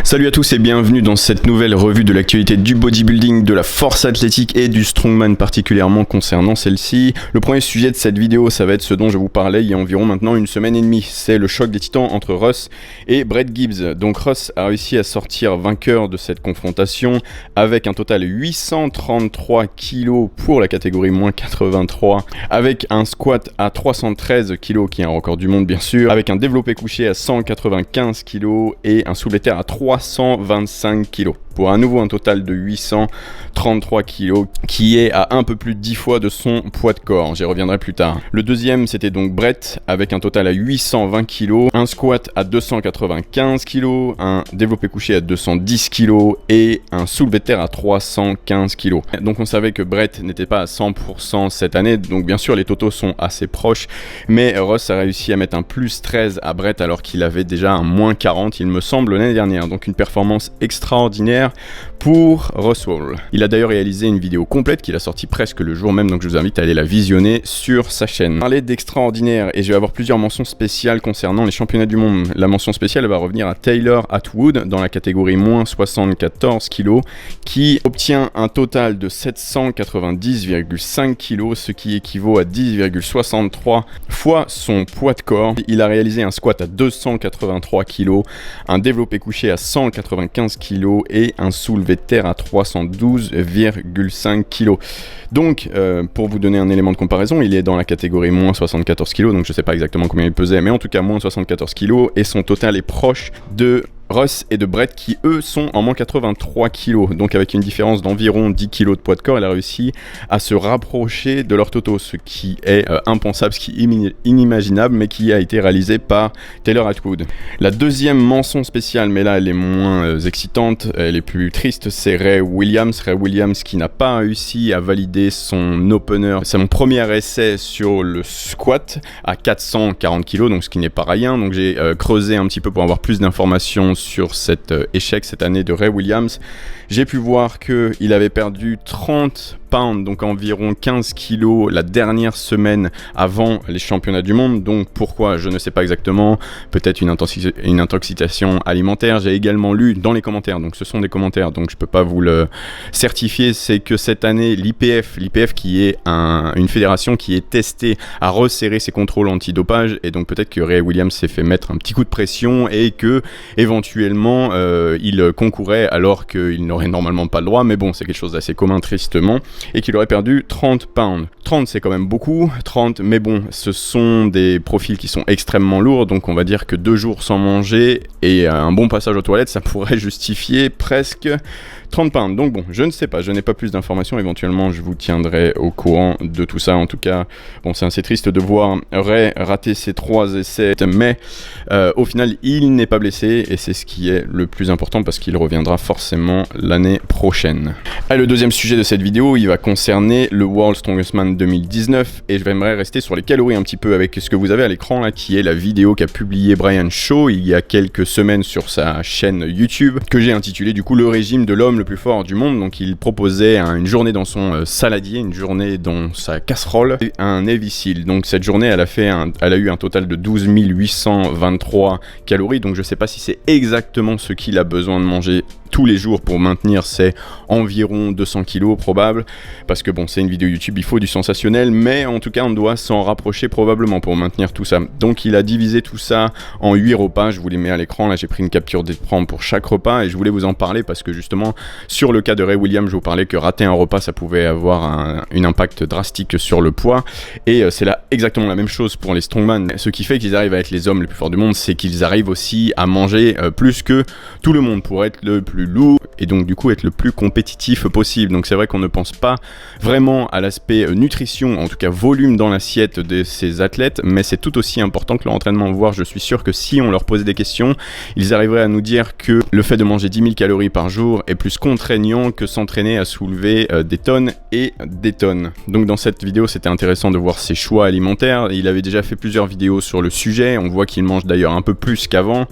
Salut à tous et bienvenue dans cette nouvelle revue de l'actualité du bodybuilding, de la force athlétique et du strongman particulièrement concernant celle-ci. Le premier sujet de cette vidéo, ça va être ce dont je vous parlais il y a environ maintenant une semaine et demie. C'est le choc des titans entre Ross et Brett Gibbs. Donc Ross a réussi à sortir vainqueur de cette confrontation avec un total 833 kg pour la catégorie moins 83, avec un squat à 313 kg qui est un record du monde bien sûr, avec un développé couché à 195 kg et un soulevé terre à 325 kg. Pour à nouveau un total de 833 kg qui est à un peu plus de 10 fois de son poids de corps, j'y reviendrai plus tard. Le deuxième c'était donc Brett avec un total à 820 kg, un squat à 295 kg, un développé couché à 210 kg et un soulevé de terre à 315 kg. Donc on savait que Brett n'était pas à 100% cette année, donc bien sûr les totaux sont assez proches, mais Ross a réussi à mettre un plus 13 à Brett alors qu'il avait déjà un moins 40 il me semble l'année dernière, donc une performance extraordinaire pour Ross Wall. Il a d'ailleurs réalisé une vidéo complète qu'il a sortie presque le jour même, donc je vous invite à aller la visionner sur sa chaîne. Parler d'extraordinaire, et je vais avoir plusieurs mentions spéciales concernant les championnats du monde. La mention spéciale va revenir à Taylor Atwood dans la catégorie moins 74 kg qui obtient un total de 790,5 kg, ce qui équivaut à 10,63 fois son poids de corps. Il a réalisé un squat à 283 kg, un développé couché à 195 kg et un soulevé de terre à 312,5 kg. Donc, pour vous donner un élément de comparaison, il est dans la catégorie moins 74 kg, donc je ne sais pas exactement combien il pesait, mais en tout cas moins 74 kg, et son total est proche de Ross et de Brett qui eux sont en moins 83 kg, donc avec une différence d'environ 10 kg de poids de corps, il a réussi à se rapprocher de leur totaux, ce qui est impensable, ce qui est inimaginable, mais qui a été réalisé par Taylor Atwood. La deuxième mention spéciale, mais là elle est moins excitante, elle est plus triste, c'est Ray Williams qui n'a pas réussi à valider son opener, c'est mon premier essai sur le squat à 440 kg, donc ce qui n'est pas rien, donc j'ai creusé un petit peu pour avoir plus d'informations sur cet échec cette année de Ray Williams. J'ai pu voir qu'il avait perdu 30 pounds, donc environ 15 kilos la dernière semaine avant les championnats du monde. Donc pourquoi, je ne sais pas exactement, peut-être une intoxication alimentaire. J'ai également lu dans les commentaires, donc ce sont des commentaires, donc je peux pas vous le certifier, c'est que cette année l'IPF qui est une fédération qui est testée à resserrer ses contrôles antidopage, et donc peut-être que Ray Williams s'est fait mettre un petit coup de pression et que éventuellement il concourait alors qu'il n'aurait normalement pas le droit, mais bon c'est quelque chose d'assez commun tristement, et qu'il aurait perdu 30 pounds. 30 c'est quand même beaucoup, 30, mais bon ce sont des profils qui sont extrêmement lourds, donc on va dire que 2 jours sans manger et un bon passage aux toilettes ça pourrait justifier presque 30 pounds. Donc bon, je ne sais pas, je n'ai pas plus d'informations, éventuellement je vous tiendrai au courant de tout ça. En tout cas, bon c'est assez triste de voir Ray rater ses 3 essais, mais au final il n'est pas blessé et c'est ce qui est le plus important parce qu'il reviendra forcément l'année prochaine. Et le deuxième sujet de cette vidéo, il va concerner le World Strongest Man 2019 et je vais rester sur les calories un petit peu avec ce que vous avez à l'écran là, qui est la vidéo qu'a publié Brian Shaw il y a quelques semaines sur sa chaîne YouTube, que j'ai intitulé du coup le régime de l'homme le plus fort du monde. Donc il proposait une journée dans son saladier, une journée dans sa casserole, et un Navy Seal. Donc cette journée elle a eu un total de 12 823 calories, donc je sais pas si c'est exactement ce qu'il a besoin de manger tous les jours pour maintenir ses environ 200 kilos probable, parce que bon c'est une vidéo YouTube, il faut du sensationnel, mais en tout cas on doit s'en rapprocher probablement pour maintenir tout ça. Donc il a divisé tout ça en 8 repas, je vous les mets à l'écran, là j'ai pris une capture d'écran pour chaque repas et je voulais vous en parler parce que justement sur le cas de Ray Williams je vous parlais que rater un repas ça pouvait avoir un impact drastique sur le poids, et c'est là exactement la même chose pour les strongman. Ce qui fait qu'ils arrivent à être les hommes les plus forts du monde, c'est qu'ils arrivent aussi à manger plus que tout le monde pour être le plus lourd et donc du coup être le plus compétitif possible. Donc c'est vrai qu'on ne pense pas vraiment à l'aspect nutrition, en tout cas volume dans l'assiette de ces athlètes, mais c'est tout aussi important que leur entraînement. Voire je suis sûr que si on leur posait des questions, ils arriveraient à nous dire que le fait de manger 10 000 calories par jour est plus contraignant que s'entraîner à soulever des tonnes et des tonnes. Donc dans cette vidéo c'était intéressant de voir ses choix alimentaires. Il avait déjà fait plusieurs vidéos sur le sujet, on voit qu'il mange d'ailleurs un peu plus qu'avant,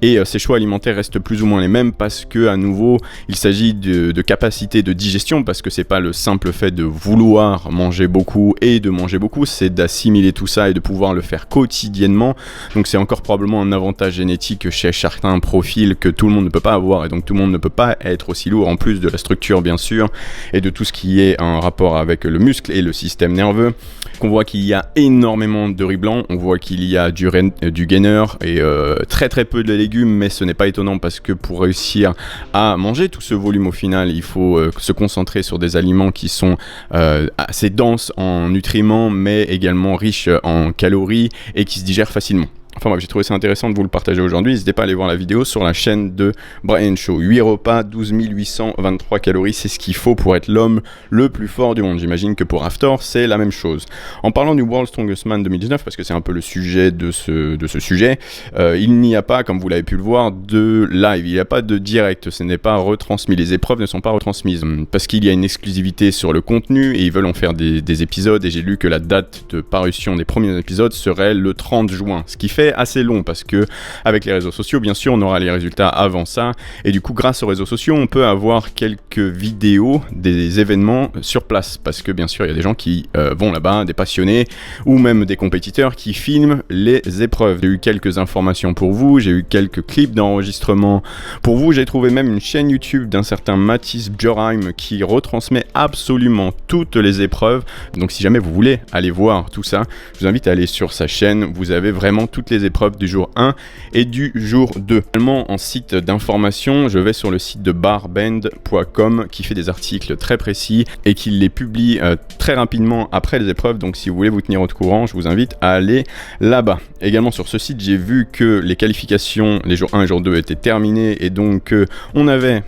et ses choix alimentaires restent plus ou moins les mêmes parce que à nouveau, il s'agit de capacité de digestion, parce que c'est pas le simple fait de vouloir manger beaucoup et de manger beaucoup, c'est d'assimiler tout ça et de pouvoir le faire quotidiennement. Donc c'est encore probablement un avantage génétique chez certains profils que tout le monde ne peut pas avoir, et donc tout le monde ne peut pas être aussi lourd, en plus de la structure bien sûr et de tout ce qui est un rapport avec le muscle et le système nerveux. On voit qu'il y a énormément de riz blanc, on voit qu'il y a du gainer et très très peu de légumes, mais ce n'est pas étonnant parce que pour réussir à manger tout ce volume au final, il faut se concentrer sur des aliments qui sont assez denses en nutriments mais également riches en calories et qui se digèrent facilement. Enfin bref, j'ai trouvé ça intéressant de vous le partager aujourd'hui. N'hésitez pas à aller voir la vidéo sur la chaîne de Brian Shaw. 8 repas, 12 823 calories, c'est ce qu'il faut pour être l'homme le plus fort du monde. J'imagine que pour Hafthor, c'est la même chose. En parlant du World's Strongest Man 2019, parce que c'est un peu le sujet de ce sujet, il n'y a pas, comme vous l'avez pu le voir, de live, il n'y a pas de direct, ce n'est pas retransmis, les épreuves ne sont pas retransmises, parce qu'il y a une exclusivité sur le contenu et ils veulent en faire des épisodes, et j'ai lu que la date de parution des premiers épisodes serait le 30 juin, ce qui fait assez long parce que avec les réseaux sociaux bien sûr on aura les résultats avant ça, et du coup grâce aux réseaux sociaux on peut avoir quelques vidéos des événements sur place, parce que bien sûr il y a des gens qui vont là-bas, des passionnés ou même des compétiteurs qui filment les épreuves. J'ai eu quelques informations pour vous, j'ai eu quelques clips d'enregistrement pour vous, j'ai trouvé même une chaîne YouTube d'un certain Mathis Bjorheim qui retransmet absolument toutes les épreuves, donc si jamais vous voulez aller voir tout ça, je vous invite à aller sur sa chaîne, vous avez vraiment toutes les épreuves du jour 1 et du jour 2. Finalement, en site d'information, je vais sur le site de barbend.com qui fait des articles très précis et qui les publie très rapidement après les épreuves, donc si vous voulez vous tenir au courant, je vous invite à aller là-bas. Également sur ce site, j'ai vu que les qualifications les jours 1 et jour 2 étaient terminées, et donc on avait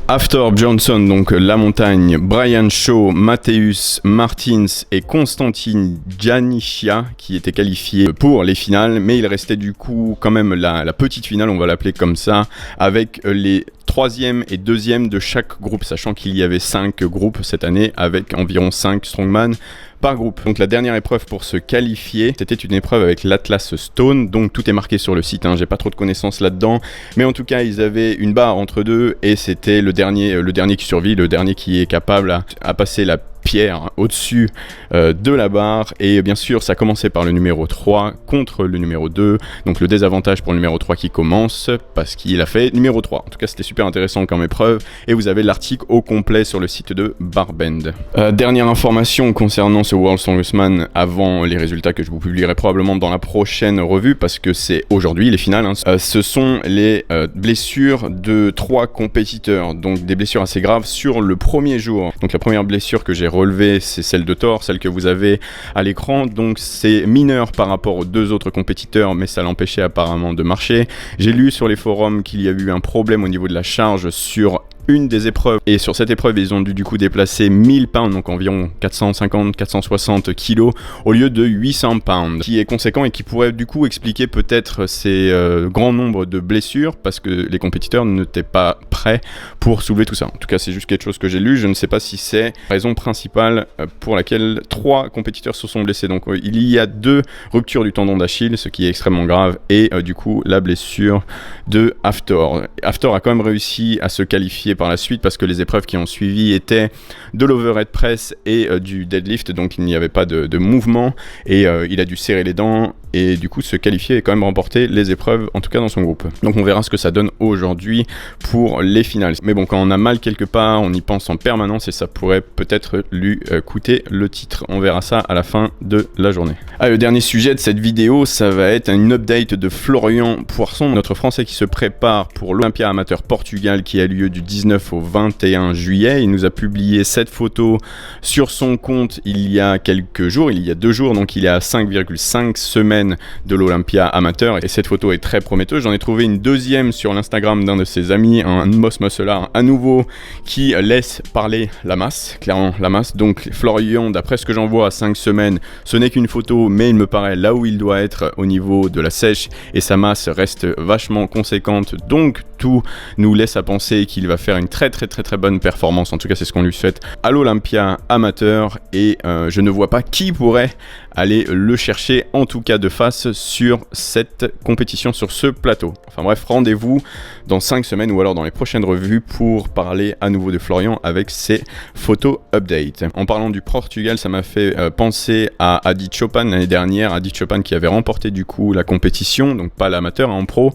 Hafthor Bjornsson, donc la montagne, Brian Shaw, Mateusz Martins et Konstantin Janicia qui étaient qualifiés pour les finales, mais il restait du coup quand même la petite finale, on va l'appeler comme ça, avec les 3e et 2e de chaque groupe, sachant qu'il y avait 5 groupes cette année avec environ 5 strongman par groupe. Donc la dernière épreuve pour se qualifier, c'était une épreuve avec l'Atlas Stone, donc tout est marqué sur le site, j'ai pas trop de connaissances là-dedans, mais en tout cas ils avaient une barre entre deux et c'était le dernier qui survit, le dernier qui est capable à passer la pierre au-dessus de la barre, et bien sûr ça commençait par le numéro 3 contre le numéro 2, donc le désavantage pour le numéro 3 qui commence parce qu'il a fait numéro 3. En tout cas c'était super intéressant comme épreuve, et vous avez l'article au complet sur le site de Barbend. Dernière information concernant ce World's Strongest Man avant les résultats que je vous publierai probablement dans la prochaine revue, parce que c'est aujourd'hui les finales, ce sont les blessures de 3 compétiteurs, donc des blessures assez graves sur le premier jour. Donc la première blessure que j'ai relevée, c'est celle de Thor, celle que vous avez à l'écran, donc c'est mineur par rapport aux 2 autres compétiteurs, mais ça l'empêchait apparemment de marcher. J'ai lu sur les forums qu'il y a eu un problème au niveau de la charge sur une des épreuves, et sur cette épreuve ils ont dû du coup déplacer 1000 pounds, donc environ 450-460 kilos au lieu de 800 pounds, qui est conséquent et qui pourrait du coup expliquer peut-être ces grands nombres de blessures, parce que les compétiteurs n'étaient pas prêts pour soulever tout ça. En tout cas c'est juste quelque chose que j'ai lu, je ne sais pas si c'est la raison principale pour laquelle 3 compétiteurs se sont blessés. Donc il y a 2 ruptures du tendon d'Achille, ce qui est extrêmement grave, et du coup la blessure de Hafthor. Hafthor a quand même réussi à se qualifier par la suite, parce que les épreuves qui ont suivi étaient de l'overhead press et du deadlift, donc il n'y avait pas de mouvement, et il a dû serrer les dents et du coup se qualifier et quand même remporter les épreuves, en tout cas dans son groupe. Donc on verra ce que ça donne aujourd'hui pour les finales. Mais bon, quand on a mal quelque part, on y pense en permanence et ça pourrait peut-être lui coûter le titre. On verra ça à la fin de la journée. Le dernier sujet de cette vidéo, ça va être une update de Florian Poisson, notre Français qui se prépare pour l'Olympia Amateur Portugal qui a lieu du 19 au 21 juillet. Il nous a publié cette photo sur son compte il y a quelques jours, il y a 2 jours, donc il est à 5,5 semaines de l'Olympia Amateur, et cette photo est très prometteuse. J'en ai trouvé une deuxième sur l'Instagram d'un de ses amis, un Moss Musclard à nouveau, qui laisse parler la masse, clairement la masse. Donc Florian, d'après ce que j'en vois à 5 semaines, ce n'est qu'une photo, mais il me paraît là où il doit être au niveau de la sèche, et sa masse reste vachement conséquente, donc tout nous laisse à penser qu'il va faire une très bonne performance. En tout cas c'est ce qu'on lui souhaite à l'Olympia Amateur, et je ne vois pas qui pourrait aller le chercher, en tout cas de face sur cette compétition, sur ce plateau. Enfin bref, rendez-vous dans 5 semaines ou alors dans les prochaines revues pour parler à nouveau de Florian avec ses photos update. En parlant du Portugal, ça m'a fait penser à Adi Chopin l'année dernière, Adi Chopin qui avait remporté du coup la compétition, donc pas l'amateur en pro,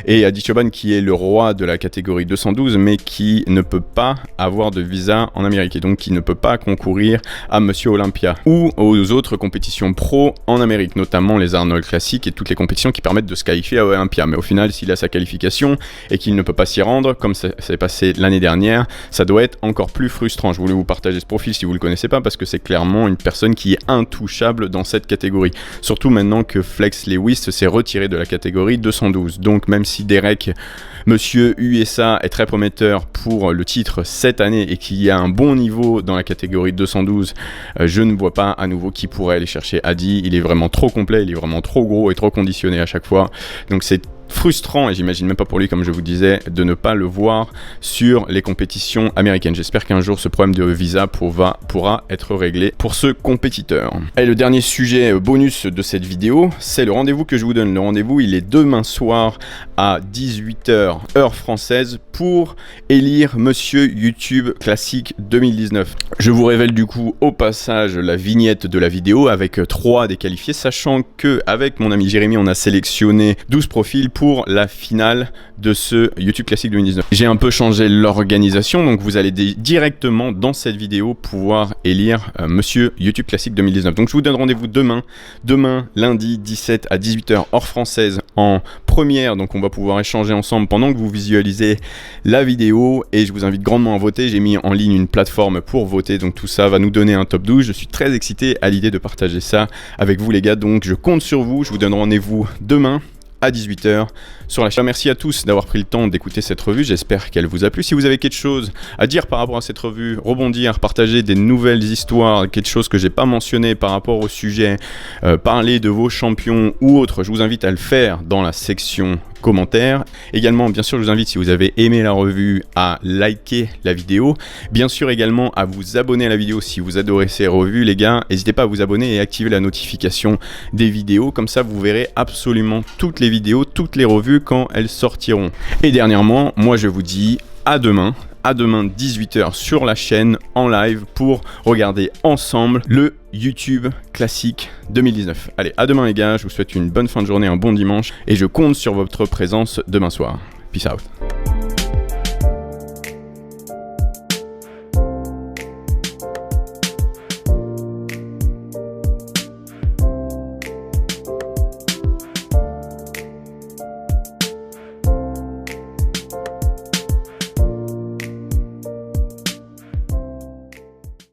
et Adi Chopin qui est le roi de la catégorie 212 mais qui ne peut pas avoir de visa en Amérique et donc qui ne peut pas concourir à Monsieur Olympia ou aux autres compétitions pro en Amérique, notamment les Arnold Classic et toutes les compétitions qui permettent de se qualifier à Olympia. Mais au final, s'il a sa qualification et qu'il ne peut pas s'y rendre, comme ça s'est passé l'année dernière, ça doit être encore plus frustrant. Je voulais vous partager ce profil si vous ne le connaissez pas, parce que c'est clairement une personne qui est intouchable dans cette catégorie. Surtout maintenant que Flex Lewis s'est retiré de la catégorie 212. Donc même si Derek, Monsieur USA, est très prometteur pour le titre cette année et qu'il y a un bon niveau dans la catégorie 212, je ne vois pas à nouveau qui pourrait aller chercher Adi. Il est vraiment trop complet, il est vraiment trop gros et trop conditionné à chaque fois. Donc c'est frustrant, et j'imagine même pas pour lui, comme je vous disais, de ne pas le voir sur les compétitions américaines. J'espère qu'un jour ce problème de visa pourra être réglé pour ce compétiteur. Et le dernier sujet bonus de cette vidéo, c'est le rendez-vous que je vous donne. Le rendez-vous, il est demain soir à 18h heure française pour élire Monsieur YouTube Classic 2019. Je vous révèle du coup au passage la vignette de la vidéo avec 3 des qualifiés, sachant que avec mon ami Jérémy, on a sélectionné 12 profils pour la finale de ce YouTube Classic 2019. J'ai un peu changé l'organisation, donc vous allez directement dans cette vidéo pouvoir élire Monsieur YouTube Classic 2019. Donc je vous donne rendez-vous demain lundi 17 à 18h heure française en première, donc on va pouvoir échanger ensemble pendant que vous visualisez la vidéo et je vous invite grandement à voter. J'ai mis en ligne une plateforme pour voter, donc tout ça va nous donner un top 12. Je suis très excité à l'idée de partager ça avec vous les gars, donc je compte sur vous. Je vous donne rendez-vous demain à 18h sur la chaîne. Merci à tous d'avoir pris le temps d'écouter cette revue, j'espère qu'elle vous a plu. Si vous avez quelque chose à dire par rapport à cette revue, rebondir, partager des nouvelles histoires, quelque chose que j'ai pas mentionné par rapport au sujet, parler de vos champions ou autre, je vous invite à le faire dans la section commentaires. Également, bien sûr, je vous invite, si vous avez aimé la revue, à liker la vidéo. Bien sûr, également, à vous abonner à la vidéo si vous adorez ces revues, les gars. N'hésitez pas à vous abonner et activer la notification des vidéos. Comme ça, vous verrez absolument toutes les vidéos, toutes les revues quand elles sortiront. Et dernièrement, moi, je vous dis à demain 18h sur la chaîne en live pour regarder ensemble le YouTube Classic 2019. Allez, à demain les gars, je vous souhaite une bonne fin de journée, un bon dimanche et je compte sur votre présence demain soir. Peace out.